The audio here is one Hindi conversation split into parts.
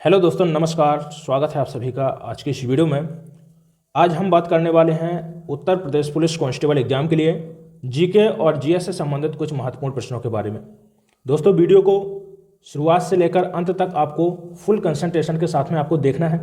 हेलो दोस्तों, नमस्कार। स्वागत है आप सभी का आज की इस वीडियो में। आज हम बात करने वाले हैं Uttar Pradesh police constable exam के लिए जीके और जीएस से संबंधित कुछ महत्वपूर्ण प्रश्नों के बारे में। दोस्तों, वीडियो को शुरुआत से लेकर अंत तक आपको फुल कंसंट्रेशन के साथ में आपको देखना है,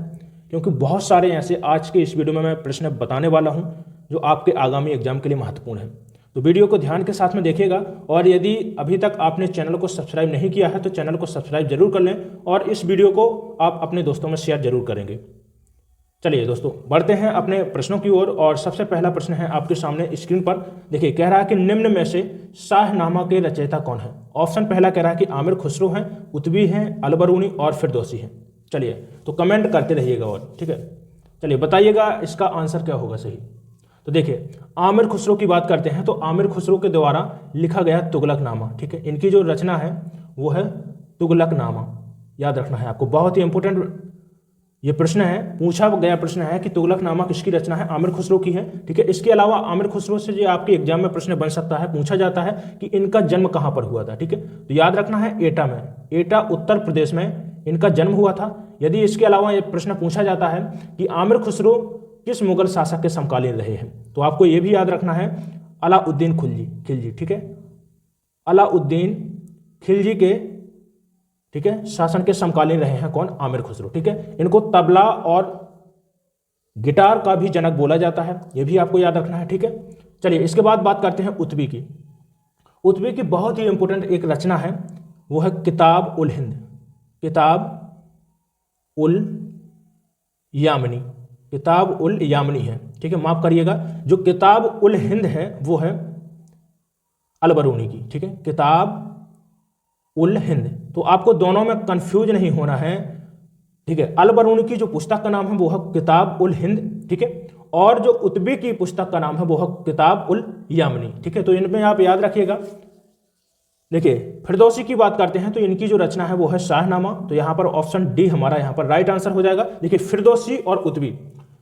क्योंकि बहुत सारे ऐसे आज के इस वीडियो में मैं प्रश्न बताने वाला हूँ जो आपके आगामी एग्जाम के लिए महत्वपूर्ण है। तो वीडियो को ध्यान के साथ में देखिएगा, और यदि अभी तक आपने चैनल को सब्सक्राइब नहीं किया है तो चैनल को सब्सक्राइब जरूर कर लें, और इस वीडियो को आप अपने दोस्तों में शेयर जरूर करेंगे। चलिए दोस्तों, बढ़ते हैं अपने प्रश्नों की ओर। और सबसे पहला प्रश्न है आपके सामने स्क्रीन पर। देखिए, कह रहा है कि निम्न में से शाहनामा के रचयिता कौन है। ऑप्शन पहला कह रहा है कि आमिर खुसरो हैं, कुतबी हैं, अलबरूनी और फिरदौसी हैं। चलिए, तो कमेंट करते रहिएगा और ठीक है। चलिए बताइएगा इसका आंसर क्या होगा सही। तो देखिए, आमिर खुसरो की बात करते हैं तो आमिर खुसरो के द्वारा लिखा गया तुगलकनामा, ठीक है। इनकी जो रचना है वो है तुगलकनामा। याद रखना है आपको, बहुत ही इंपॉर्टेंट ये प्रश्न है, पूछा गया प्रश्न है कि तुगलकनामा किसकी रचना है। आमिर खुसरो की है, ठीक है। इसके अलावा आमिर खुसरो से जो आपके एग्जाम में प्रश्न बन सकता है, पूछा जाता है कि इनका जन्म कहाँ पर हुआ था, ठीक है। तो याद रखना है एटा में, एटा उत्तर प्रदेश में इनका जन्म हुआ था। यदि इसके अलावा ये प्रश्न पूछा जाता है कि आमिर खुसरो किस मुगल शासक के समकालीन रहे हैं, तो आपको यह भी याद रखना है अलाउद्दीन खिलजी, ठीक है। अलाउद्दीन खिलजी के, ठीक है, शासन के समकालीन रहे हैं कौन? आमिर खुसरो, ठीक है। इनको तबला और गिटार का भी जनक बोला जाता है, यह भी आपको याद रखना है, ठीक है। चलिए, इसके बाद बात करते हैं उतबी की। उतबी की बहुत ही इंपॉर्टेंट एक रचना है, वो है किताब उल हिंद। किताब उल यामनी, किताब उल यामनी है, ठीक है। माफ करिएगा, जो किताब उल हिंद है वो है अलबरूनी की, ठीक है। किताब उल हिंद, तो आपको दोनों में कंफ्यूज नहीं होना है, ठीक है। अलबरूनी की जो पुस्तक का नाम है वो है किताब उल हिंद, ठीक है। और जो उतबी की पुस्तक का नाम है वो है किताब उल यामनी, ठीक है। तो इनमें आप याद रखिएगा। देखिए, फिरदौसी की बात करते हैं तो इनकी जो रचना है वो है शाहनामा। तो यहां पर ऑप्शन डी हमारा यहां पर राइट आंसर हो जाएगा। देखिए, फिरदौसी और उतबी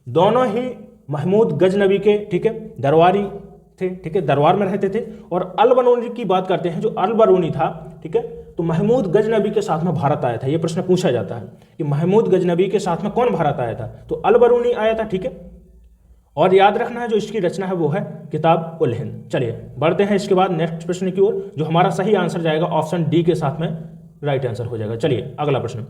दोनों ही महमूद गजनबी के, ठीक है, दरबारी थे, ठीक है, दरबार में रहते थे। और अलबरूनी की बात करते हैं, जो अलबरूनी था, ठीक है, तो महमूद गजनबी के साथ में भारत आया था। यह प्रश्न पूछा जाता है कि महमूद गजनबी के साथ में कौन भारत आया था, तो अलबरूनी आया था, ठीक है। और याद रखना है जो इसकी रचना है वो है किताब उल हिंद। चलिए बढ़ते हैं इसके बाद नेक्स्ट प्रश्न की ओर, जो हमारा सही आंसर जाएगा ऑप्शन डी के साथ में राइट आंसर हो जाएगा। चलिए अगला प्रश्न,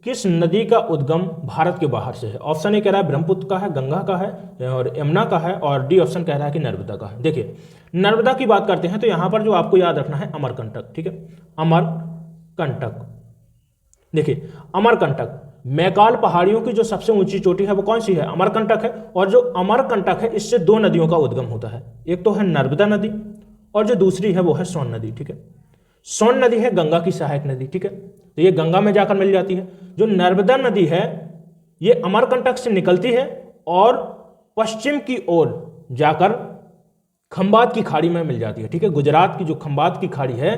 किस नदी का उद्गम भारत के बाहर से है। ऑप्शन ए कह रहा है ब्रह्मपुत्र का है, गंगा का है और यमुना का है, और डी ऑप्शन कह रहा है कि नर्मदा का है। देखिए, नर्मदा की बात करते हैं तो यहां पर जो आपको याद रखना है अमरकंटक, ठीक है, अमरकंटक। देखिए, अमरकंटक, मैकाल पहाड़ियों की जो सबसे ऊंची चोटी है वो कौन सी है? अमरकंटक है। और जो अमरकंटक है इससे दो नदियों का उद्गम होता है, एक तो है नर्मदा नदी और जो दूसरी है वो है सोन नदी, ठीक है। सोन नदी है गंगा की सहायक नदी, ठीक है, तो ये गंगा में जाकर मिल जाती है। जो नर्मदा नदी है ये अमरकंटक से निकलती है और पश्चिम की ओर जाकर खंबात की खाड़ी में मिल जाती है, ठीक है। गुजरात की जो खंबात की खाड़ी है,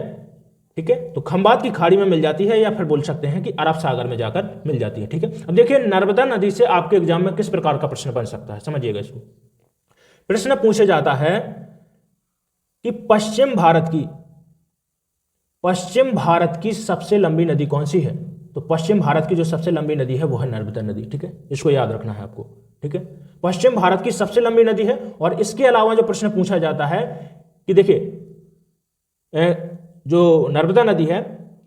ठीक है, तो खंबात की खाड़ी में मिल जाती है, या फिर बोल सकते हैं कि अरब सागर में जाकर मिल जाती है, ठीक है। अब देखिए, नर्मदा नदी से आपके एग्जाम में किस प्रकार का प्रश्न बन सकता है, समझिएगा इसको। प्रश्न पूछे जाता है कि पश्चिम भारत की सबसे लंबी नदी कौन सी है। तो पश्चिम भारत की जो सबसे लंबी नदी है वो है नर्मदा नदी, ठीक है। इसको याद रखना है आपको, ठीक है। पश्चिम भारत की सबसे लंबी नदी है। और इसके अलावा जो प्रश्न पूछा जाता है कि देखिए, जो नर्मदा नदी है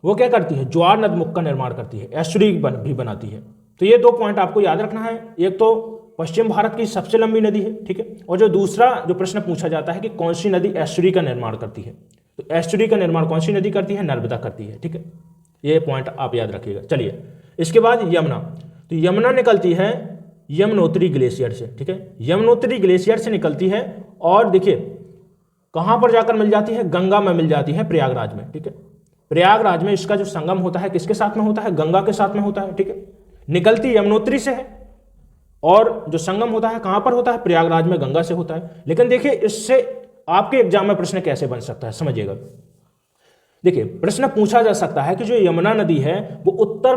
वो क्या करती है? ज्वार नदमुख का निर्माण करती है, एस्चुरी भी बनाती है। तो ये दो पॉइंट आपको याद रखना है, एक तो पश्चिम भारत की सबसे लंबी नदी है, ठीक है, और जो दूसरा जो प्रश्न पूछा जाता है कि कौन सी नदी एस्चुरी का निर्माण करती है, तो एस्चुरी का निर्माण कौन सी नदी करती है? नर्मदा करती है, ठीक है। ये पॉइंट आप याद रखिएगा। चलिए, इसके बाद यमुना, तो यमुना निकलती है यमुनोत्री ग्लेशियर से, ठीक है, यमुनोत्री ग्लेशियर से निकलती है। और देखिए कहां पर जाकर मिल जाती है? गंगा में मिल जाती है, प्रयागराज में, ठीक है। प्रयागराज में इसका जो संगम होता है किसके साथ में होता है? गंगा के साथ में होता है, ठीक है। निकलती यमुनोत्री से है और जो संगम होता है कहां पर होता है? प्रयागराज में, गंगा से होता है। लेकिन देखिए, इससे आपके एग्जाम में प्रश्न कैसे बन सकता है, समझिएगा। देखिए, प्रश्न पूछा जा सकता है कि जो यमुना नदी है वो उत्तर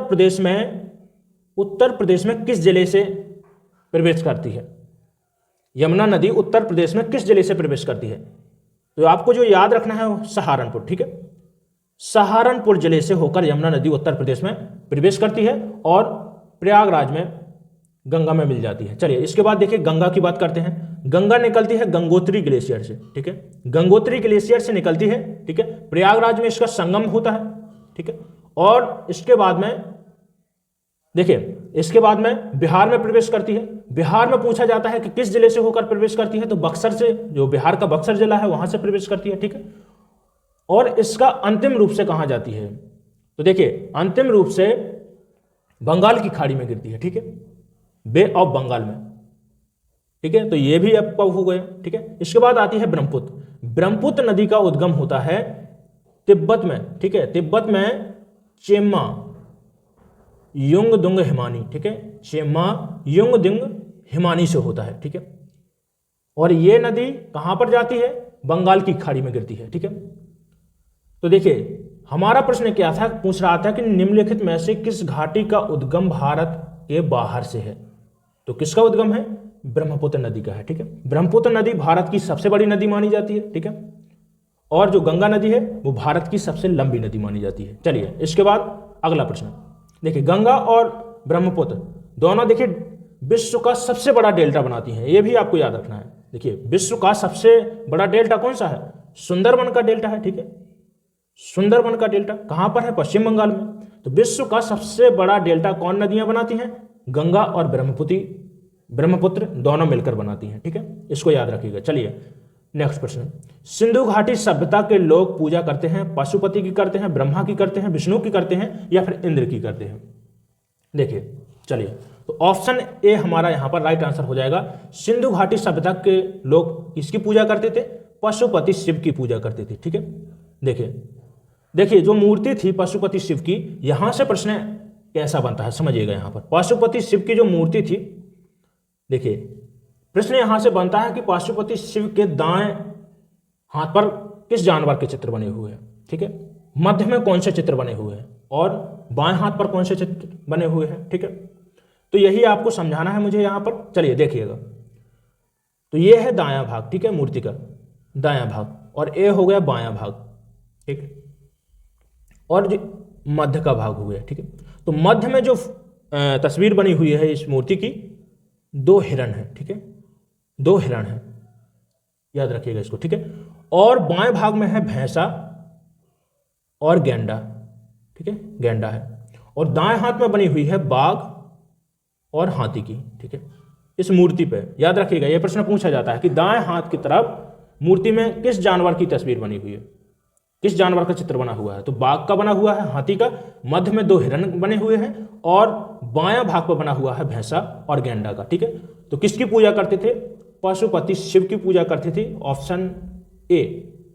प्रदेश में किस जिले से प्रवेश करती है। यमुना नदी उत्तर प्रदेश में किस जिले से प्रवेश करती है? तो आपको जो याद रखना है वो सहारनपुर, ठीक है। सहारनपुर जिले से होकर यमुना नदी उत्तर प्रदेश में प्रवेश करती है और प्रयागराज में गंगा में मिल जाती है। चलिए इसके बाद देखिए गंगा की बात करते हैं। गंगा निकलती है गंगोत्री ग्लेशियर से, ठीक है, गंगोत्री ग्लेशियर से निकलती है, ठीक है, प्रयागराज में इसका संगम होता है, ठीक है, और इसके बाद में देखिए इसके बाद में बिहार में प्रवेश करती है। बिहार में पूछा जाता है कि किस जिले से होकर प्रवेश करती है, तो बक्सर से, जो बिहार का बक्सर जिला है वहां से प्रवेश करती है, ठीक है, और इसका अंतिम रूप से कहां जाती है, तो देखिए अंतिम रूप से बंगाल की खाड़ी में गिरती है, ठीक है, बे ऑफ बंगाल में, ठीक है, तो ये भी आपका हो गया, ठीक है। इसके बाद आती है ब्रह्मपुत्र। ब्रह्मपुत्र नदी का उद्गम होता है तिब्बत में, ठीक है, तिब्बत में चेम्मा युंगदुंग हिमानी, ठीक है, चेम्मा युंगदुंग हिमानी से होता है, ठीक है, और ये नदी कहां पर जाती है, बंगाल की खाड़ी में गिरती है, ठीक है। तो देखिए हमारा प्रश्न क्या था, पूछ रहा था कि निम्नलिखित में से किस घाटी का उद्गम भारत के बाहर से है, तो किसका उद्गम है, ब्रह्मपुत्र नदी का है, ठीक है। ब्रह्मपुत्र नदी भारत की सबसे बड़ी नदी मानी जाती है, ठीक है, और जो गंगा नदी है वो भारत की सबसे लंबी नदी मानी जाती है। चलिए इसके बाद अगला प्रश्न देखिए, गंगा और ब्रह्मपुत्र दोनों देखिए विश्व का सबसे बड़ा डेल्टा बनाती हैं, ये भी आपको याद रखना है। देखिए विश्व का सबसे बड़ा डेल्टा कौन सा है, सुंदरबन का डेल्टा है, ठीक है, सुंदरबन का डेल्टा कहां पर है, पश्चिम बंगाल में। तो विश्व का सबसे बड़ा डेल्टा कौन नदियां बनाती हैं, गंगा और ब्रह्मपुत्र दोनों मिलकर बनाती हैं, ठीक है, इसको याद रखिएगा। चलिए नेक्स्ट प्रश्न, सिंधु घाटी सभ्यता के लोग पूजा करते हैं पशुपति की करते हैं, ब्रह्मा की करते हैं, विष्णु की करते हैं, या फिर इंद्र की करते हैं। देखिए चलिए तो ऑप्शन ए हमारा यहां पर राइट आंसर हो जाएगा। सिंधु घाटी सभ्यता के लोग किसकी पूजा करते थे, पशुपति शिव की पूजा करते थे, ठीक है। देखिए जो मूर्ति थी पशुपति शिव की, यहां से प्रश्न कैसा बनता है समझिएगा। यहां पर पशुपति शिव की जो मूर्ति थी, देखिए प्रश्न यहां से बनता है कि पशुपति शिव के दाएं हाथ पर किस जानवर के चित्र बने हुए हैं, ठीक है, मध्य में कौन से चित्र बने हुए हैं और बाएं हाथ पर कौन से चित्र बने हुए हैं, ठीक है। तो यही आपको समझाना है मुझे यहां पर। चलिए देखिएगा, तो ये है दायां भाग, ठीक है, मूर्ति का दायां भाग, और ए हो गया बायां भाग, ठीक है, और मध्य का भाग हो गया, ठीक है। तो मध्य में जो तस्वीर बनी हुई है इस मूर्ति की, दो हिरण है, ठीक है, दो हिरण है, याद रखिएगा इसको, ठीक है, और बाएं भाग में है भैंसा और गेंडा, ठीक है, गेंडा है, और दाएं हाथ में बनी हुई है बाघ और हाथी की, ठीक है। इस मूर्ति पे याद रखिएगा, यह प्रश्न पूछा जाता है कि दाएं हाथ की तरफ मूर्ति में किस जानवर की तस्वीर बनी हुई है, किस जानवर का चित्र बना हुआ है, तो बाघ का बना हुआ है, हाथी का, मध्य में दो हिरण बने हुए हैं, और बायां भाग पर बना हुआ है भैंसा और गेंडा का, ठीक है। तो किसकी पूजा करते थे, पशुपति शिव की पूजा करते थे। ऑप्शन ए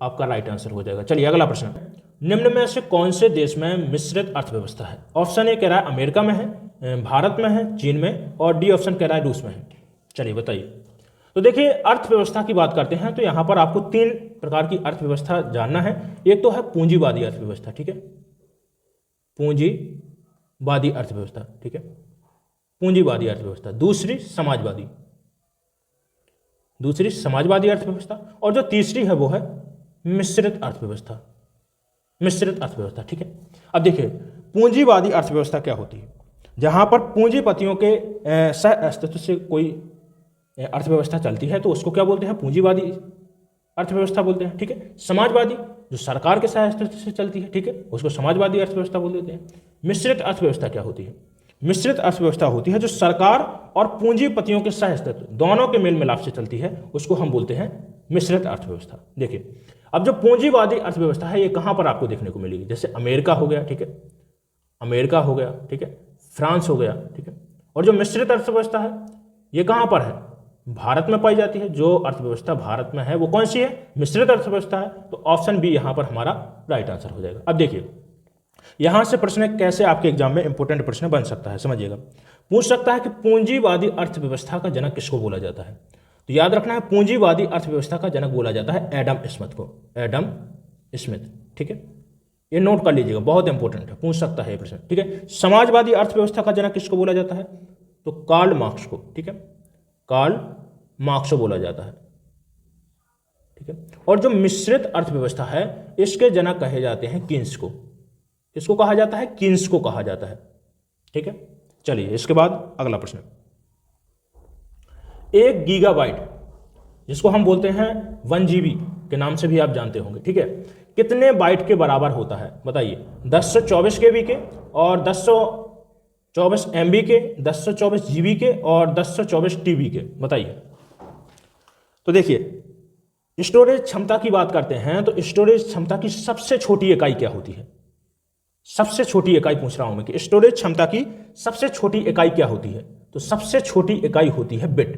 आपका राइट आंसर हो जाएगा। चलिए अगला प्रश्न, निम्न में से कौन से देश में मिश्रित अर्थव्यवस्था है। ऑप्शन ए कह रहा है अमेरिका में है, भारत में है, चीन में, और डी ऑप्शन कह रहा है रूस में है। चलिए बताइए। तो देखिए अर्थव्यवस्था की बात करते हैं तो यहां पर आपको तीन प्रकार की अर्थव्यवस्था जानना है। एक तो है पूंजीवादी अर्थव्यवस्था, ठीक है, पूंजीवादी अर्थव्यवस्था, ठीक है, पूंजीवादी अर्थव्यवस्था। दूसरी समाजवादी अर्थव्यवस्था, और जो तीसरी है वो है मिश्रित अर्थव्यवस्था, मिश्रित अर्थव्यवस्था, ठीक है। अब देखिए पूंजीवादी अर्थव्यवस्था क्या होती है, जहां पर पूंजीपतियों के सह अस्तित्व से कोई अर्थव्यवस्था चलती है तो उसको क्या बोलते हैं, पूंजीवादी अर्थव्यवस्था बोलते हैं, ठीक है। समाजवादी जो सरकार के सह अस्तित्व से चलती है, ठीक है, उसको समाजवादी अर्थव्यवस्था बोल देते हैं। मिश्रित अर्थव्यवस्था क्या होती है, मिश्रित अर्थव्यवस्था होती है जो सरकार और पूंजीपतियों के सह अस्तित्व दोनों के मेल मिलाप से चलती है, उसको हम बोलते हैं मिश्रित अर्थव्यवस्था। देखिए अब जो पूंजीवादी अर्थव्यवस्था है ये कहां पर आपको देखने को मिलेगी, जैसे अमेरिका हो गया, ठीक है, अमेरिका हो गया, ठीक है, फ्रांस हो गया, ठीक है। और जो मिश्रित अर्थव्यवस्था है ये कहां पर है, भारत में पाई जाती है। जो अर्थव्यवस्था भारत में है वो कौन सी है, मिश्रित अर्थव्यवस्था है। तो ऑप्शन बी यहां पर हमारा राइट आंसर हो जाएगा। अब देखिए यहां से प्रश्न कैसे आपके एग्जाम में इंपोर्टेंट प्रश्न बन सकता है, समझिएगा। पूछ सकता है कि पूंजीवादी अर्थव्यवस्था का जनक किसको बोला जाता है, तो याद रखना है पूंजीवादी अर्थव्यवस्था का जनक बोला जाता है एडम स्मिथ को, एडम स्मिथ, ठीक है, ये नोट कर लीजिएगा, बहुत इंपॉर्टेंट है, पूछ सकता है ये प्रश्न, ठीक है। समाजवादी अर्थव्यवस्था का जनक किसको बोला जाता है, तो कार्ल मार्क्स को, ठीक है, कार्ल मार्क्स को बोला जाता है, ठीक ठीक है। और जो मिश्रित अर्थव्यवस्था है इसके जनक कहे जाते हैं कीन्स को। किसको कहा जाता है? कीन्स को कहा जाता है, ठीक है। चलिए इसके बाद अगला प्रश्न, 1 गीगाबाइट जिसको हम बोलते हैं 1 GB के नाम से भी आप जानते होंगे, ठीक है, कितने बाइट के बराबर होता है? बताइए। 1024 KB के और 1024 MB के, 1024 GB के और 1024 TB के, बताइए। तो देखिए स्टोरेज क्षमता की बात करते हैं तो स्टोरेज क्षमता की सबसे छोटी इकाई क्या होती है? सबसे छोटी इकाई पूछ रहा हूं मैं कि स्टोरेज क्षमता की सबसे छोटी इकाई क्या होती है? तो सबसे छोटी इकाई होती है बिट।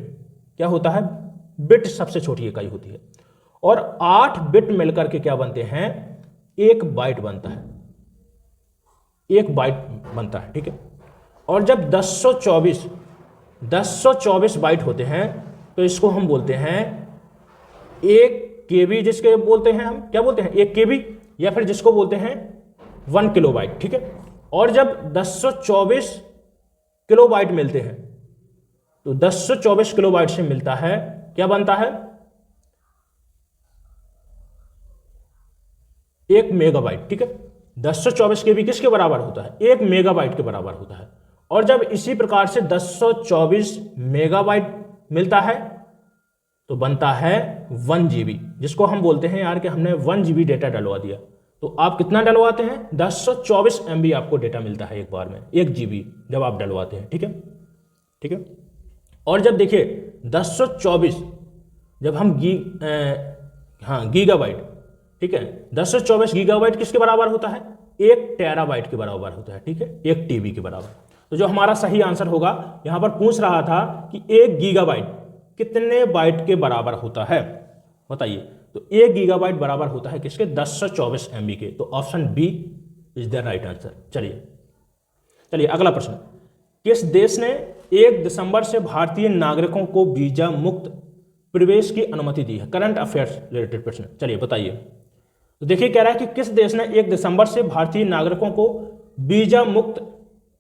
क्या होता है? बिट सबसे छोटी इकाई होती है। और 8 बिट मिलकर के क्या बनते हैं? 1 बाइट बनता है, 1 बाइट बनता है, ठीक है। और जब 1024 बाइट होते हैं तो इसको हम बोलते हैं 1 KB, जिसके बोलते हैं हम क्या बोलते हैं? 1 KB, या फिर जिसको बोलते हैं 1 किलोबाइट, ठीक है। और जब 1024 किलोबाइट मिलते हैं तो 1024 किलोबाइट से मिलता है क्या बनता है? 1 मेगाबाइट, ठीक है। 1024 KB किसके बराबर होता है? 1 मेगाबाइट के बराबर होता है। और जब इसी प्रकार से 1024 मेगाबाइट मिलता है तो बनता है 1 GB, जिसको हम बोलते हैं यार कि हमने 1 GB डेटा डलवा दिया। तो आप कितना डलवाते हैं? 1024 MB आपको डेटा मिलता है एक बार में, 1 GB जब आप डलवाते हैं, ठीक है, ठीक है। और जब देखिए 1024 जब हम गीगाबाइट, ठीक है, 1024 गीगाबाइट किसके बराबर होता है? 1 टेराबाइट के बराबर होता है, ठीक है, 1 TB के बराबर। तो जो हमारा सही आंसर होगा, यहां पर पूछ रहा था कि 1 गीगाबाइट कितने बाइट के बराबर होता है? बताइए। तो 1 गीगाबाइट बराबर होता है किसके? 1024 MB के। तो option B is the right answer. चलिए अगला प्रश्न, किस देश ने 1 दिसंबर से भारतीय नागरिकों को वीजा मुक्त प्रवेश की अनुमति दी है? करंट अफेयर्स रिलेटेड प्रश्न। चलिए बताइए। तो देखिए कह रहा है कि किस देश ने 1 दिसंबर से भारतीय नागरिकों को वीजा मुक्त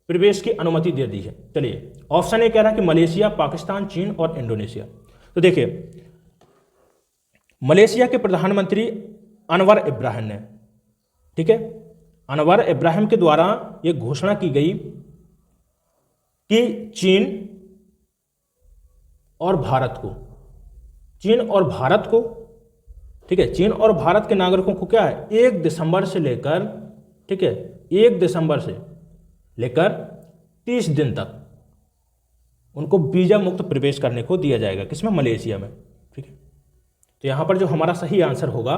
प्रवेश की अनुमति दे दी है? चलिए ऑप्शन ए कह रहा है कि मलेशिया, पाकिस्तान, चीन और इंडोनेशिया। तो देखिए मलेशिया के प्रधानमंत्री अनवर इब्राहिम ने, ठीक है, अनवर इब्राहिम के द्वारा यह घोषणा की गई कि चीन और भारत को, ठीक है, चीन और भारत के नागरिकों को क्या है? 1 दिसंबर से लेकर, ठीक है, 1 दिसंबर से लेकर 30 दिन तक उनको वीजा मुक्त प्रवेश करने को दिया जाएगा। किसमें? मलेशिया में, ठीक है। तो यहां पर जो हमारा सही आंसर होगा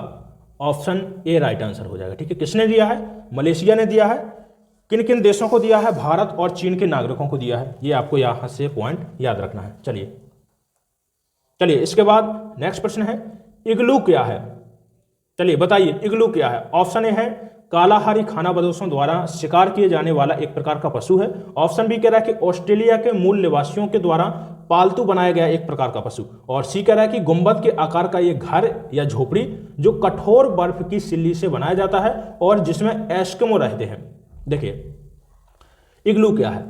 ऑप्शन ए राइट आंसर हो जाएगा, ठीक है। किसने दिया है? मलेशिया ने दिया है। किन किन देशों को दिया है? भारत और चीन के नागरिकों को दिया है। ये आपको यहां से पॉइंट याद रखना है। चलिए इसके बाद नेक्स्ट प्रश्न है, इग्लू क्या है? चलिए बताइए इग्लू क्या है? ऑप्शन ए है कालाहारी खानाबदोशों द्वारा शिकार किए जाने वाला एक प्रकार का पशु है। ऑप्शन बी कह रहा है कि ऑस्ट्रेलिया के मूल निवासियों के द्वारा पालतू बनाया गया एक प्रकार का पशु। और सी कह रहा है कि गुंबद के आकार का ये घर या झोपड़ी जो कठोर बर्फ की सिल्ली से बनाया जाता है और जिसमें एस्किमो रहते हैं। देखिए इग्लू क्या है?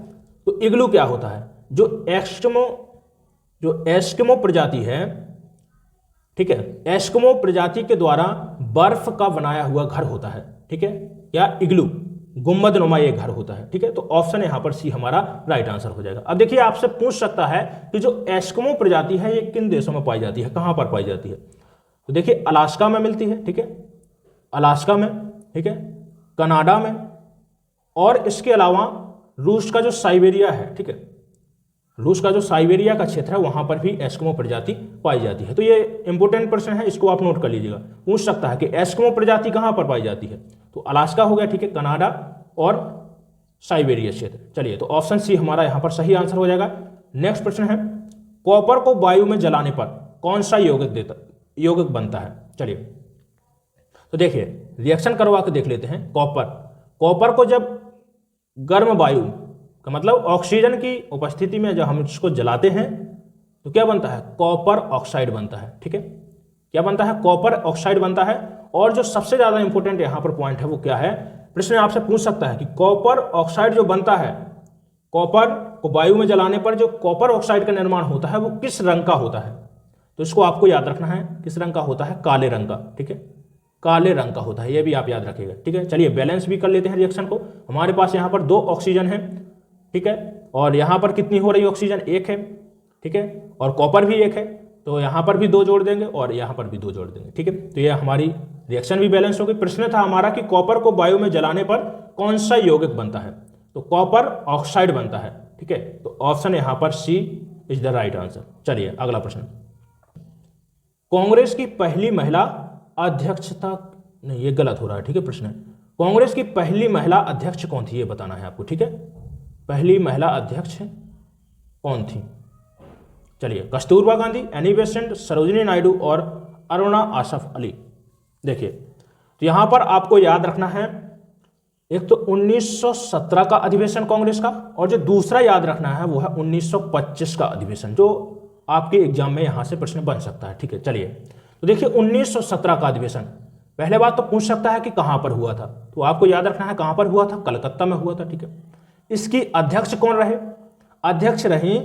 तो इग्लू क्या होता है? जो एस्किमो प्रजाति है, ठीक है, एस्किमो प्रजाति के द्वारा बर्फ का बनाया हुआ घर होता है, ठीक है, या इग्लू गुंबद नुमा ये घर होता है, ठीक है। तो ऑप्शन यहां पर सी हमारा राइट आंसर हो जाएगा। अब देखिए आपसे पूछ सकता है कि जो एस्किमो प्रजाति है ये किन देशों में पाई जाती है, कहां पर पाई जाती है? तो देखिए अलास्का में मिलती है, ठीक है, अलास्का में, ठीक है, कनाडा में, और इसके अलावा रूस का जो साइबेरिया है, ठीक है, रूस का जो साइबेरिया का क्षेत्र है वहां पर भी एस्किमो प्रजाति पाई जाती है। तो ये इंपोर्टेंट प्रश्न है, इसको आप नोट कर लीजिएगा। पूछ सकता है कि एस्किमो प्रजाति कहां पर पाई जाती है? तो अलास्का हो गया, ठीक है, कनाडा और साइबेरिया क्षेत्र। चलिए तो ऑप्शन सी हमारा यहां पर सही आंसर हो जाएगा। नेक्स्ट प्रश्न है, कॉपर को वायु में जलाने पर कौन सा यौगिक बनता है? चलिए तो देखिए रिएक्शन करवा के देख लेते हैं। कॉपर को जब गर्म वायु का मतलब ऑक्सीजन की उपस्थिति में जब हम इसको जलाते हैं तो क्या बनता है? कॉपर ऑक्साइड बनता है, ठीक है, क्या बनता है? कॉपर ऑक्साइड बनता है। और जो सबसे ज्यादा इंपॉर्टेंट यहां पर पॉइंट है वो क्या है? प्रश्न आपसे पूछ सकता है कि कॉपर ऑक्साइड जो बनता है, कॉपर को वायु में जलाने पर जो कॉपर ऑक्साइड का निर्माण होता है वो किस रंग का होता है? तो इसको आपको याद रखना है, किस रंग का होता है, काले रंग का, ठीक है, काले रंग का होता है, ये भी आप याद रखिएगा, ठीक है। चलिए बैलेंस भी कर लेते हैं रिएक्शन को। हमारे पास यहाँ पर 2 ऑक्सीजन है, ठीक है, और यहाँ पर कितनी हो रही ऑक्सीजन, 1 है, ठीक है, और कॉपर भी 1 है, तो यहाँ पर भी 2 जोड़ देंगे और यहाँ पर भी 2 जोड़ देंगे, ठीक है। तो ये हमारी रिएक्शन भी बैलेंस हो गई। प्रश्न था हमारा कि कॉपर को वायु में जलाने पर कौन सा यौगिक बनता है, तो कॉपर ऑक्साइड बनता है, ठीक है। तो ऑप्शन यहाँ पर सी इज द राइट आंसर। चलिए अगला प्रश्न, कांग्रेस की पहली महिला अध्यक्षता, नहीं ये गलत हो रहा है, ठीक है, प्रश्न कांग्रेस की पहली महिला अध्यक्ष कौन थी, ये बताना है आपको, ठीक है। पहली महिला अध्यक्ष कौन थी, चलिए कस्तूरबा गांधी, एनी बेसेंट, सरोजिनी नायडू और अरुणा आसफ अली। देखिए तो यहां पर आपको याद रखना है, एक तो 1917 का अधिवेशन कांग्रेस का, और जो दूसरा याद रखना है वो है 1925 का अधिवेशन, जो आपके एग्जाम में यहां से प्रश्न बन सकता है, ठीक है। चलिए तो देखिए 1917 का अधिवेशन, पहले बात तो पूछ सकता है कि कहां पर हुआ था, तो आपको याद रखना है कहां पर हुआ था, कलकत्ता में हुआ था, ठीक है। इसकी अध्यक्ष कौन रहे, अध्यक्ष रही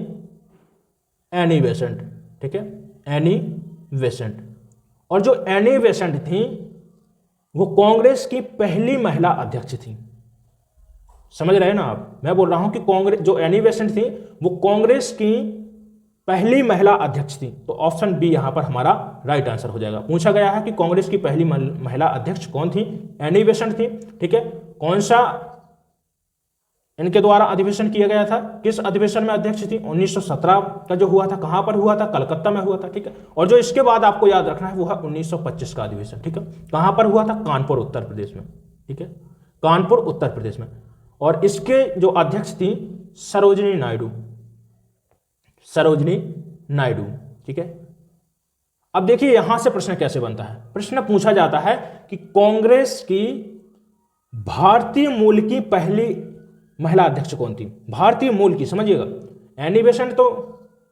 एनी बेसेंट, ठीक है, एनी बेसेंट। और जो एनी बेसेंट थी वो कांग्रेस की पहली महिला अध्यक्ष थी, समझ रहे हैं ना आप, मैं बोल रहा हूं कि कांग्रेस जो एनी बेसेंट थी वो कांग्रेस की पहली महिला अध्यक्ष थी, तो ऑप्शन बी यहां पर हमारा राइट आंसर हो जाएगा। पूछा गया है कि कांग्रेस की पहली महिला अध्यक्ष कौन थी, एनी बेसेंट थी, ठीक है। कौन सा इनके द्वारा अधिवेशन किया गया था, किस अधिवेशन में अध्यक्ष थी, 1917 का जो हुआ था, कहां पर हुआ था, कलकत्ता में हुआ था, ठीक है। और जो इसके बाद आपको याद रखना है वो है 1925 का अधिवेशन, ठीक है। कहां पर हुआ था, कानपुर उत्तर प्रदेश में, ठीक है, कानपुर उत्तर प्रदेश में। और इसके जो अध्यक्ष थी सरोजिनी नायडू, सरोजिनी नायडू, ठीक है। अब देखिए यहां से प्रश्न कैसे बनता है, प्रश्न पूछा जाता है कि कांग्रेस की भारतीय मूल की पहली महिला अध्यक्ष कौन थी, भारतीय मूल की, समझिएगा, एनी बेसेंट तो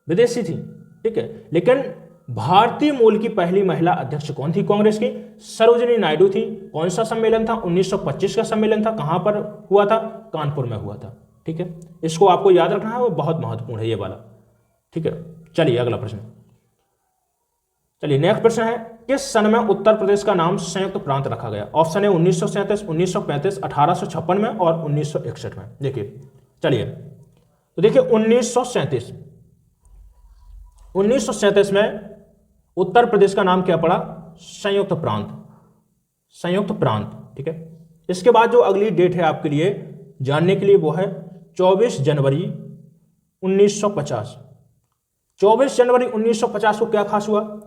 विदेशी थी, ठीक है, लेकिन भारतीय मूल की पहली महिला अध्यक्ष कौन थी कांग्रेस की, सरोजिनी नायडू थी। कौन सा सम्मेलन था, 1925 का सम्मेलन था, कहां पर हुआ था, कानपुर में हुआ था, ठीक है। इसको आपको याद रखना है, वो बहुत महत्वपूर्ण है ये वाला, ठीक है। चलिए अगला प्रश्न, चलिए नेक्स्ट प्रश्न है, किस सन में उत्तर प्रदेश का नाम संयुक्त प्रांत रखा गया, ऑप्शन है 1937, 1935, 1856 में और 1961 में। देखिए चलिए तो देखिए 1937 में उत्तर प्रदेश का नाम क्या पड़ा, संयुक्त प्रांत, संयुक्त प्रांत, ठीक है। इसके बाद जो अगली डेट है आपके लिए जानने के लिए वो है 24 जनवरी 1950। 24 जनवरी 1950 को क्या खास हुआ,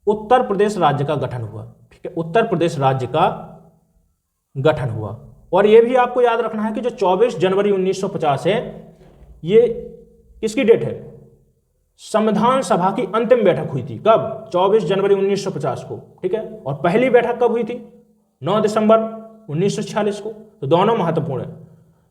उत्तर प्रदेश राज्य का गठन हुआ, ठीक है, उत्तर प्रदेश राज्य का गठन हुआ। और यह भी आपको याद रखना है कि जो 24 जनवरी 1950 है ये किसकी डेट है, संविधान सभा की अंतिम बैठक हुई थी, कब, 24 जनवरी 1950 को, ठीक है। और पहली बैठक कब हुई थी, 9 दिसंबर 1946 को, तो दोनों महत्वपूर्ण है।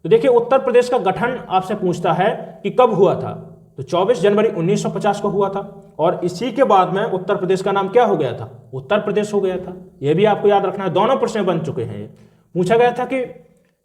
तो देखिए उत्तर प्रदेश का गठन आपसे पूछता है कि कब हुआ था, तो 24 जनवरी 1950 को हुआ था। और इसी के बाद में उत्तर प्रदेश का नाम क्या हो गया था, उत्तर प्रदेश हो गया था। यह भी आपको याद रखना है, दोनों प्रश्न बन चुके हैं। ये पूछा गया था कि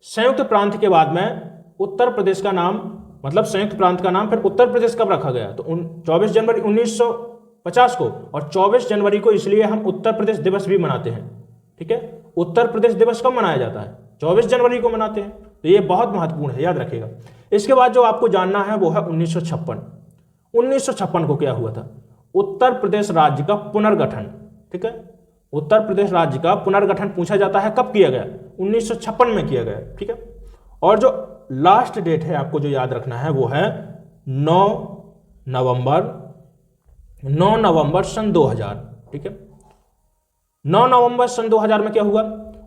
संयुक्त प्रांत के बाद में उत्तर प्रदेश का नाम, मतलब संयुक्त प्रांत का नाम फिर उत्तर प्रदेश कब रखा गया, तो 24 जनवरी 1950 को। और 24 जनवरी को इसलिए हम उत्तर प्रदेश दिवस भी मनाते हैं, ठीक है। उत्तर प्रदेश दिवस कब मनाया जाता है, 24 जनवरी को मनाते हैं, तो ये बहुत महत्वपूर्ण है, याद रखिएगा। इसके बाद जो आपको जानना है वो है 1956। 1956 को क्या हुआ था, उत्तर प्रदेश राज्य का पुनर्गठन, ठीक है। उत्तर प्रदेश राज्य का पुनर्गठन पूछा जाता है कब किया गया, 1956 में किया गया, ठीक है। और जो लास्ट डेट है आपको जो याद रखना है वो है 9 नवंबर सन 2000, ठीक है। 9 नवंबर सन 2000 में क्या हुआ,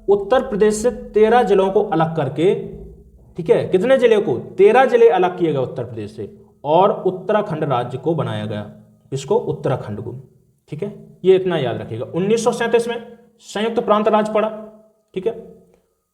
उत्तर प्रदेश से 13 जिलों को अलग करके, ठीक है, कितने जिले को, 13 जिले अलग किए गए उत्तर प्रदेश से, और उत्तराखंड राज्य को बनाया गया, इसको उत्तराखंड को, ठीक है। ये इतना याद रखिएगा। 1937 में संयुक्त प्रांत राज्य पड़ा, ठीक है,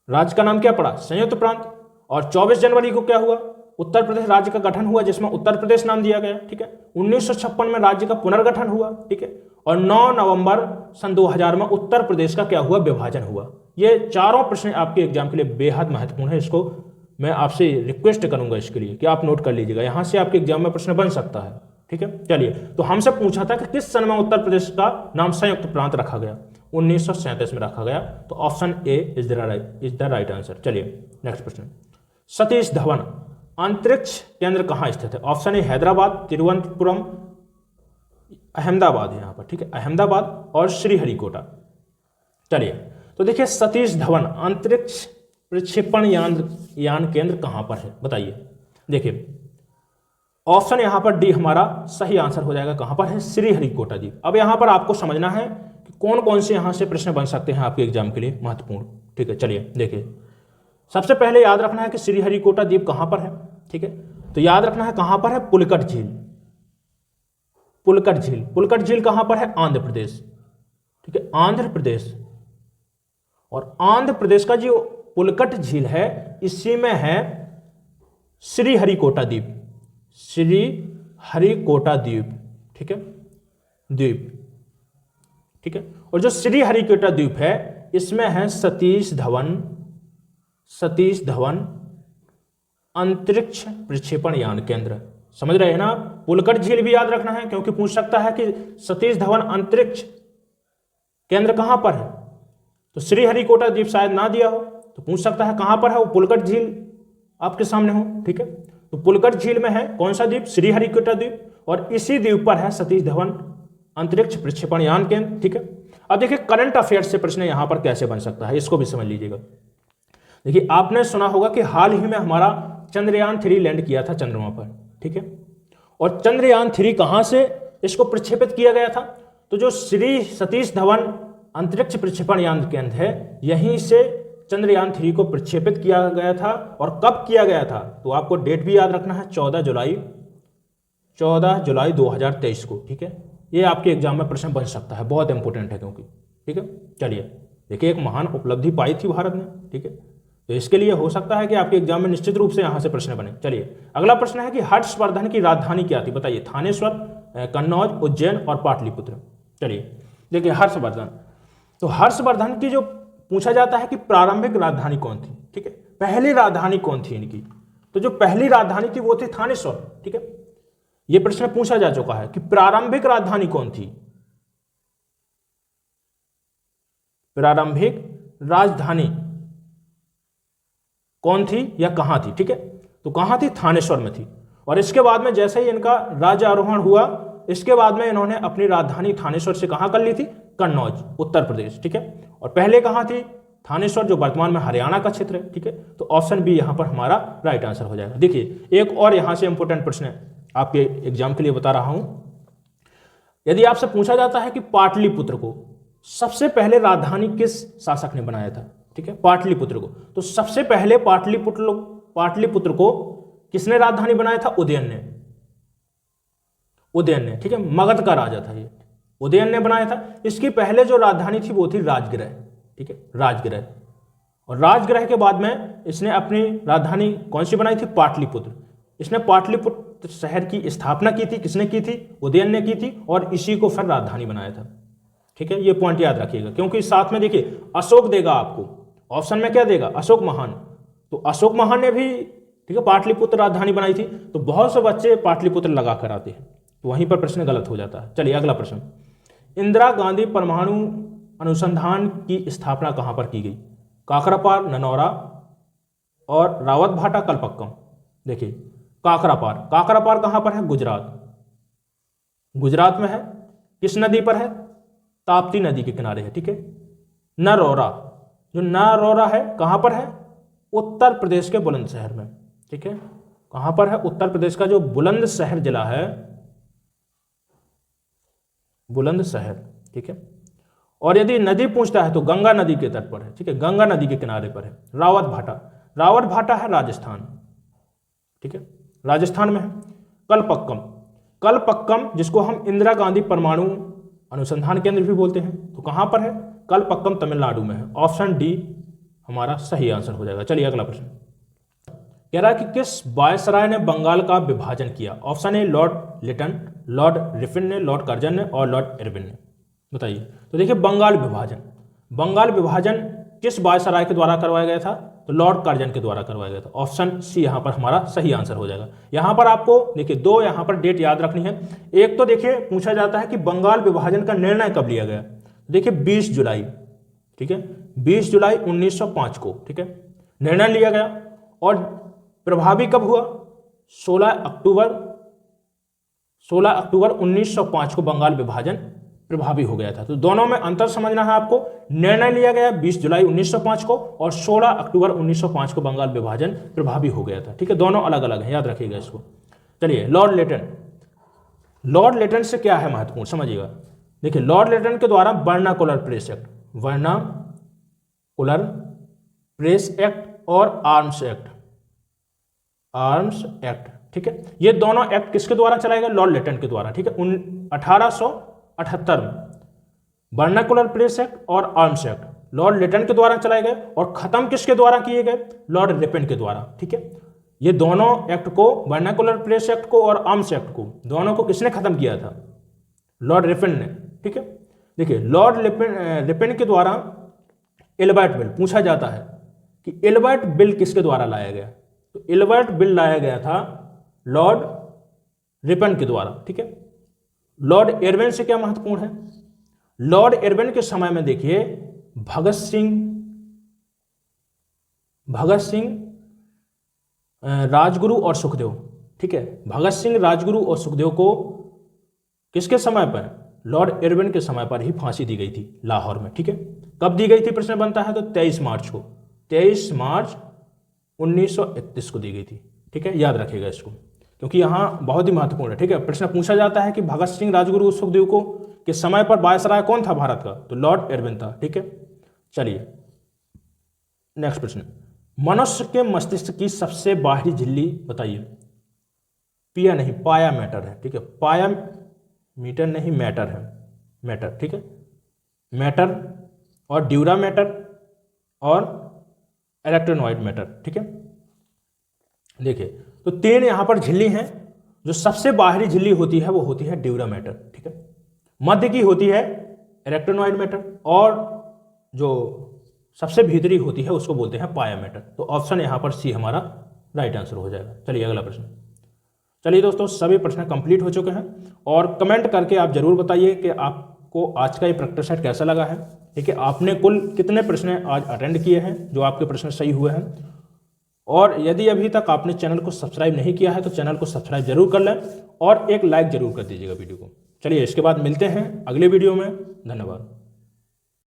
राज्य का नाम क्या पड़ा, संयुक्त प्रांत। और 24 जनवरी को क्या हुआ, उत्तर प्रदेश राज्य का गठन हुआ जिसमें उत्तर प्रदेश नाम दिया गया, ठीक है। 1956 में राज्य का पुनर्गठन हुआ, ठीक है। और 9 नवंबर सन 2000 में उत्तर प्रदेश का क्या हुआ, विभाजन हुआ। ये चारों प्रश्न आपके एग्जाम के लिए बेहद महत्वपूर्ण है, इसको मैं आपसे रिक्वेस्ट करूंगा इसके लिए कि आप नोट कर लीजिएगा, यहां से आपके एग्जाम में प्रश्न बन सकता है। ठीक है। चलिए, तो हमसे पूछा था कि किस सन में उत्तर प्रदेश का नाम संयुक्त प्रांत रखा गया, 1937 में रखा गया। तो option A is the right answer. चलिए नेक्स्ट प्रश्न, सतीश धवन अंतरिक्ष केंद्र कहाँ स्थित है? ऑप्शन ए हैदराबाद, तिरुवनंतपुरम, अहमदाबाद है यहाँ पर, ठीक है, अहमदाबाद और श्रीहरिकोटा। चलिए, तो देखिए सतीश धवन अंतरिक्ष प्रक्षेपण यान केंद्र कहाँ पर है बताइए। देखिए ऑप्शन यहाँ पर डी हमारा सही आंसर हो जाएगा। कहाँ पर है? श्रीहरिकोटा द्वीप। अब यहाँ पर आपको समझना है कि कौन कौन से यहाँ से प्रश्न बन सकते हैं आपके एग्जाम के लिए महत्वपूर्ण, ठीक है। चलिए देखिए, सबसे पहले याद रखना है कि श्रीहरिकोटा द्वीप कहाँ पर है, ठीक है। तो याद रखना है कहाँ पर है? पुलकट झील। पुलकट झील, पुलकट झील कहाँ पर है? आंध्र प्रदेश, ठीक है, आंध्र प्रदेश। और आंध्र प्रदेश का जो पुलकट झील है इसी में है श्रीहरिकोटा द्वीप, श्रीहरिकोटा द्वीप, ठीक है, द्वीप, ठीक है। और जो श्रीहरिकोटा द्वीप है इसमें है सतीश धवन अंतरिक्ष प्रक्षेपण यान केंद्र। समझ रहे हैं ना? पुलकट झील भी याद रखना है क्योंकि पूछ सकता है कि सतीश धवन अंतरिक्ष केंद्र कहां पर है। तो श्रीहरिकोटा द्वीप शायद ना दिया हो तो पूछ सकता है कहां पर है, वो पुलकट झील आपके सामने हो, ठीक है। तो पुलकट झील में है कौन सा द्वीप? श्रीहरिकोटा द्वीप। और इसी द्वीप पर है सतीश धवन अंतरिक्ष प्रक्षेपण यान केंद्र, ठीक है। अब देखिए करंट अफेयर्स से प्रश्न यहां पर कैसे बन सकता है, इसको भी समझ लीजिएगा। देखिए आपने सुना होगा कि हाल ही में हमारा चंद्रयान 3 लैंड किया था चंद्रमा पर, ठीक है। और चंद्रयान 3 कहां से इसको प्रक्षेपित किया गया था? तो जो श्री सतीश धवन अंतरिक्ष प्रक्षेपण यान केंद्र है यहीं से चंद्रयान 3 को प्रक्षेपित किया गया था। और कब किया गया था? तो आपको डेट भी याद रखना है, 14 जुलाई 2023 को, ठीक है। ये आपके एग्जाम में प्रश्न बन सकता है, बहुत इंपॉर्टेंट है क्योंकि, ठीक है। चलिए देखिए, एक महान उपलब्धि पाई थी भारत ने, ठीक है। तो इसके लिए हो सकता है कि आपके एग्जाम में निश्चित रूप से यहां से प्रश्न बने। चलिए अगला प्रश्न है कि हर्षवर्धन की राजधानी क्या थी बताइए। थानेश्वर, कन्नौज, उज्जैन और पाटलिपुत्र। चलिए देखिए हर्षवर्धन, तो हर्षवर्धन की जो पूछा जाता है कि प्रारंभिक राजधानी कौन थी, ठीक है, पहली राजधानी कौन थी इनकी। तो जो पहली राजधानी थी वो थी थानेश्वर, ठीक है। यह प्रश्न पूछा जा चुका है कि प्रारंभिक राजधानी कौन थी, प्रारंभिक राजधानी कौन थी या कहां थी, ठीक है। तो कहां थी? थानेश्वर में थी। और इसके बाद में जैसे ही इनका राज्यारोहण हुआ इसके बाद में इन्होंने अपनी राजधानी थानेश्वर से कहां कर ली थी? कन्नौज, उत्तर प्रदेश, ठीक है। और पहले कहां थी? थानेश्वर, जो वर्तमान में हरियाणा का क्षेत्र है, ठीक है। तो ऑप्शन बी यहां पर हमारा राइट आंसर हो जाएगा। देखिए एक और यहां से इंपोर्टेंट प्रश्न है, आपके एग्जाम के लिए बता रहा हूं। यदि आपसे पूछा जाता है कि पाटलिपुत्र को सबसे पहले राजधानी किस शासक ने बनाया था, ठीक है, पाटलिपुत्र को, तो सबसे पहले पाटलिपुत्र को किसने राजधानी बनाया था? उदयन ने, ठीक है, मगध का राजा था ये, उदयन ने बनाया था। इसकी पहले जो राजधानी थी वो थी राजगृह, ठीक है, राजगृह। और राजगृह के बाद में इसने अपनी राजधानी कौन सी बनाई थी? पाटलिपुत्र। इसने पाटलिपुत्र शहर की स्थापना की थी, किसने की थी? उदयन ने की थी। और इसी को फिर राजधानी बनाया था, ठीक है। ये पॉइंट याद रखिएगा क्योंकि साथ में देखिए अशोक देगा आपको, ऑप्शन में क्या देगा? अशोक महान। तो अशोक महान ने भी, ठीक है, पाटलिपुत्र राजधानी बनाई थी। तो बहुत से बच्चे पाटलिपुत्र लगा कर आते हैं, तो वहीं पर प्रश्न गलत हो जाता है। चलिए अगला प्रश्न, इंदिरा गांधी परमाणु अनुसंधान की स्थापना कहां पर की गई? काकरापार, ननौरा और रावत भाटा, कलपक्कम। देखिए काकरापार कहां पर है? गुजरात में है। किस नदी पर है? ताप्ती नदी के किनारे है, ठीक है। नरौरा, जो नरौरा है कहां पर है? उत्तर प्रदेश के बुलंदशहर में, ठीक है। कहां पर है? उत्तर प्रदेश का जो बुलंदशहर जिला है, बुलंदशहर, ठीक है। और यदि नदी पूछता है तो गंगा नदी के तट पर है, ठीक है, गंगा नदी के किनारे पर है। रावत भाटा है राजस्थान, ठीक है, राजस्थान में है। कलपक्कम जिसको हम इंदिरा गांधी परमाणु अनुसंधान केंद्र भी बोलते हैं, तो कहां पर है? कलपक्कम तमिलनाडु में है। ऑप्शन डी हमारा सही आंसर हो जाएगा। चलिए अगला प्रश्न, कह रहा है कि किस वायसराय ने बंगाल का विभाजन किया? Option A Lord Lytton, Lord Ripon ने, लॉर्ड कर्जन ने और लॉर्ड इरविन ने। बताइए। तो देखिए बंगाल विभाजन किस वायसराय के द्वारा करवाया गया था? तो लॉर्ड कार्जन के द्वारा करवाया गया था। ऑप्शन सी यहाँ पर हमारा सही आंसर हो जाएगा। यहाँ पर आपको देखिए दो यहाँ पर डेट याद रखनी है। एक तो देखिए पूछा जाता है कि बंगाल विभाजन का निर्णय कब लिया गया, देखिए 20 जुलाई, ठीक है, 20 जुलाई 1905 को, ठीक है, निर्णय लिया गया। और प्रभावी कब हुआ, 16 अक्टूबर 1905 को बंगाल विभाजन प्रभावी हो गया था। तो दोनों में अंतर समझना है आपको। निर्णय लिया गया 20 जुलाई 1905 को और 16 अक्टूबर 1905 को बंगाल विभाजन प्रभावी हो गया था, ठीक है, दोनों अलग अलग हैं, याद रखिएगा इसको। चलिए लॉर्ड लेटन से क्या है महत्वपूर्ण समझिएगा। देखिए लॉर्ड लेटन के द्वारा वर्नाकुलर प्रेस एक्ट और आर्म्स एक्ट, ठीक है, ये दोनों एक्ट किसके द्वारा चलाए गए, लॉर्ड लेटन के द्वारा, ठीक है। 1878 में वर्नाकुलर प्रेस एक्ट और आर्म्स एक्ट लॉर्ड लेटन के द्वारा चलाए गए और खत्म किसके द्वारा किए गए, लॉर्ड रिपन के द्वारा, ठीक है। ये दोनों एक्ट को, वर्नाकुलर प्रेस एक्ट को और आर्म्स एक्ट को, दोनों को किसने खत्म किया था, लॉर्ड रिपन ने, ठीक है। देखिए लॉर्ड रिपन के द्वारा एल्बर्ट बिल, पूछा जाता है कि एल्बर्ट बिल किसके द्वारा लाया गया, तो एल्बर्ट बिल लाया गया था लॉर्ड रिपन के द्वारा, ठीक है। लॉर्ड इरविन से क्या महत्वपूर्ण है, लॉर्ड इरविन के समय में देखिए भगत सिंह राजगुरु और सुखदेव, ठीक है, भगत सिंह, राजगुरु और सुखदेव को किसके समय पर, लॉर्ड इरविन के समय पर ही फांसी दी गई थी लाहौर में, ठीक है। कब दी गई थी प्रश्न बनता है, तो 23 मार्च 1931 को दी गई थी, ठीक है, याद रखिएगा इसको क्योंकि यहाँ बहुत ही महत्वपूर्ण है, ठीक है। प्रश्न पूछा जाता है कि भगत सिंह, राजगुरु, सुखदेव को के समय पर वायसराय कौन था भारत का, तो लॉर्ड इरविन था, ठीक है। चलिए नेक्स्ट प्रश्न, मनुष्य के मस्तिष्क की सबसे बाहरी झिल्ली बताइए। पिया नहीं, पाया मैटर है, ठीक है, पाया मीटर नहीं, मैटर है, मैटर, ठीक है, मैटर और ड्यूरा मैटर और इलेक्ट्रोनॉइड मैटर, ठीक है। देखिए तो तीन यहां पर झिल्ली हैं, जो सबसे बाहरी झिल्ली होती है वो होती है ड्यूरा मैटर, ठीक है, मध्य की होती है इलेक्ट्रोनॉइड मैटर और जो सबसे भीतरी होती है उसको बोलते हैं पाया मैटर। तो ऑप्शन यहां पर सी हमारा राइट आंसर हो जाएगा। चलिए अगला प्रश्न। चलिए दोस्तों सभी प्रश्न कंप्लीट हो चुके हैं और कमेंट करके आप जरूर बताइए कि आपको आज का ये प्रैक्टिस सेट कैसा लगा है, ठीक है, आपने कुल कितने प्रश्न आज अटेंड किए हैं, जो आपके प्रश्न सही हुए हैं। और यदि अभी तक आपने चैनल को सब्सक्राइब नहीं किया है तो चैनल को सब्सक्राइब जरूर कर लें और एक लाइक जरूर कर दीजिएगा वीडियो को। चलिए इसके बाद मिलते हैं अगले वीडियो में, धन्यवाद।